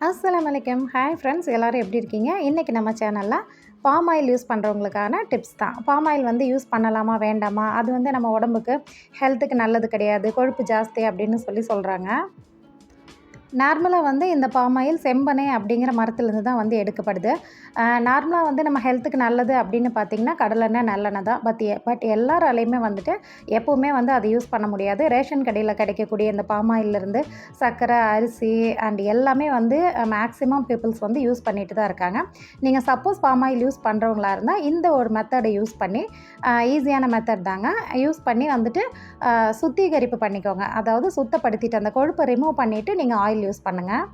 அஸ்ஸலாமு அலைக்கும். Hi friends, எல்லோரும் எப்படி இருக்கீங்க? இன்றைக்கி நம்ம சேனலில் பாம் ஆயில் யூஸ் பண்ணுறவங்களுக்கான டிப்ஸ் தான். பாம் ஆயில் வந்து யூஸ் பண்ணலாமா வேண்டாமா, அது வந்து நம்ம உடம்புக்கு ஹெல்த்துக்கு நல்லது கிடையாது, கொழுப்பு ஜாஸ்தி அப்படின்னு சொல்கிறாங்க. நார்மலாக வந்து இந்த பாம் ஆயில் செம்பனை அப்படிங்கிற மரத்துலேருந்து தான் வந்து எடுக்கப்படுது. நார்மலாக வந்து நம்ம ஹெல்த்துக்கு நல்லது அப்படின்னு பார்த்திங்கன்னா கடலெண்ணெய், நல்லெண்ணெய் தான். பட் எல்லாராலையுமே வந்துட்டு எப்போவுமே வந்து அதை யூஸ் பண்ண முடியாது. ரேஷன் கடையில் கிடைக்கக்கூடிய இந்த பாம் ஆயிலிருந்து சர்க்கரை, அரிசி அண்ட் எல்லாமே வந்து மேக்ஸிமம் பீப்புள்ஸ் வந்து யூஸ் பண்ணிட்டு தான் இருக்காங்க. நீங்கள் சப்போஸ் பாம் ஆயில் யூஸ் பண்ணுறவங்களா இருந்தால் இந்த ஒரு மெத்தடை யூஸ் பண்ணி, ஈஸியான மெத்தட் தாங்க, யூஸ் பண்ணி வந்துட்டு சுத்திகரிப்பு பண்ணிக்கோங்க. அதாவது சுத்தப்படுத்திட்டு அந்த கொழுப்பை ரிமூவ் பண்ணிவிட்டு நீங்கள் ஆயில் யூஸ் பண்ணுங்கள்.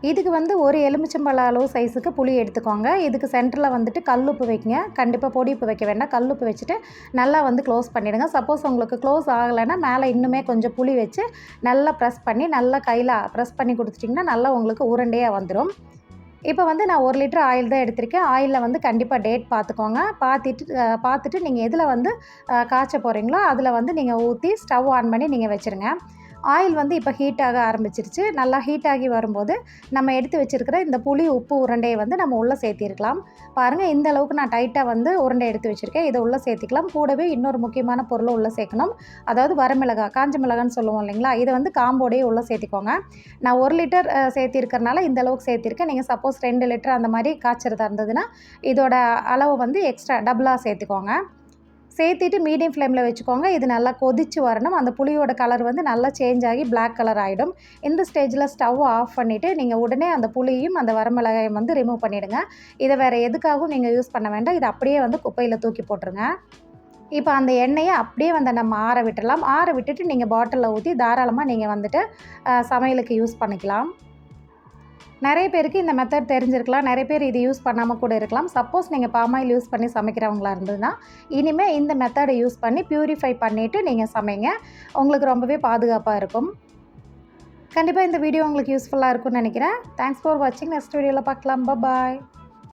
இதுக்கு வந்து ஒரு எலுமிச்சம்பழ அளவு சைஸுக்கு புளி எடுத்துக்கோங்க. இதுக்கு சென்டரில் வந்துட்டு கல்லுப்பு வைங்க. கண்டிப்பாக பொடி உப்பு வைக்க வேண்டாம், கல்லுப்பு வச்சுட்டு நல்லா வந்து க்ளோஸ் பண்ணிவிடுங்க. சப்போஸ் உங்களுக்கு க்ளோஸ் ஆகலைன்னா மேலே இன்னுமே கொஞ்சம் புளி வச்சு நல்லா ப்ரெஸ் பண்ணி நல்லா கையில் ப்ரெஸ் பண்ணி கொடுத்துட்டிங்கன்னா நல்லா உங்களுக்கு உருண்டையாக வந்துடும். இப்போ வந்து நான் 1 லிட்டர் ஆயில் தான் எடுத்திருக்கேன். ஆயிலில் வந்து கண்டிப்பாக டேட் பார்த்துக்கோங்க. பார்த்துட்டு நீங்கள் எதில் வந்து காய்ச்ச போகிறீங்களோ அதில் வந்து நீங்கள் ஊற்றி ஸ்டவ் ஆன் பண்ணி நீங்கள் வச்சுருங்க. ஆயில் வந்து இப்போ ஹீட் ஆக ஆரம்பிச்சிருச்சு. நல்லா ஹீட் ஆகி வரும்போது நம்ம எடுத்து வச்சுருக்கிற இந்த புளி உப்பு உருண்டையை வந்து நம்ம உள்ளே சேர்த்திருக்கலாம். பாருங்கள், இந்த அளவுக்கு நான் டைட்டாக வந்து உருண்டை எடுத்து வச்சுருக்கேன். இதை உள்ளே சேர்த்திக்கலாம். கூடவே இன்னொரு முக்கியமான பொருளை உள்ளே சேர்க்கணும். அதாவது வரமிளகாய், காஞ்ச மிளகான்னு சொல்லுவோம் இல்லைங்களா, இதை வந்து காம்போடையே உள்ளே சேர்த்திக்கோங்க. நான் 1 லிட்டர் சேர்த்திருக்கிறனால இந்த அளவுக்கு சேர்த்திருக்கேன். நீங்கள் சப்போஸ் 2 லிட்டர் அந்த மாதிரி காய்ச்சறதா இருந்ததுன்னா இதோட அளவு வந்து எக்ஸ்ட்ரா டபுளாக சேர்த்துக்கோங்க. சேர்த்திட்டு மீடியம் ஃப்ளேமில் வச்சுக்கோங்க. இது நல்லா கொதித்து வரணும். அந்த புளியோட கலர் வந்து நல்லா சேஞ்ச் ஆகி பிளாக் கலர் ஆகிடும். இந்த ஸ்டேஜில் ஸ்டவ் ஆஃப் பண்ணிவிட்டு நீங்கள் உடனே அந்த புளியும் அந்த வரமிளகாயும் வந்து ரிமூவ் பண்ணிவிடுங்க. இதை வேறு எதுக்காகவும் நீங்கள் யூஸ் பண்ண வேண்டாம். இதை அப்படியே வந்து குப்பையில் தூக்கி போட்டுருங்க. இப்போ அந்த எண்ணெயை அப்படியே வந்து நம்ம ஆற விட்டுடலாம். ஆற விட்டுட்டு நீங்கள் பாட்டிலில் ஊற்றி தாராளமாக நீங்கள் வந்துட்டு சமையலுக்கு யூஸ் பண்ணிக்கலாம். நிறைய பேருக்கு இந்த மெத்தட் தெரிஞ்சிருக்கலாம். நிறைய பேர் இது யூஸ் பண்ணாமல் கூட இருக்கலாம். சப்போஸ் நீங்கள் பாம் ஆயில் யூஸ் பண்ணி சமைக்கிறவங்களா இருந்ததுன்னா இனிமேல் இந்த மெத்தடை யூஸ் பண்ணி பியூரிஃபை பண்ணிவிட்டு நீங்கள் சமைங்க. உங்களுக்கு ரொம்பவே பாதுகாப்பாக இருக்கும். கண்டிப்பாக இந்த வீடியோ உங்களுக்கு யூஸ்ஃபுல்லாக இருக்கும்னு நினைக்கிறேன். தேங்க்ஸ் ஃபார் வாட்சிங். நெக்ஸ்ட் வீடியோவில் பார்க்கலாம். பாய்.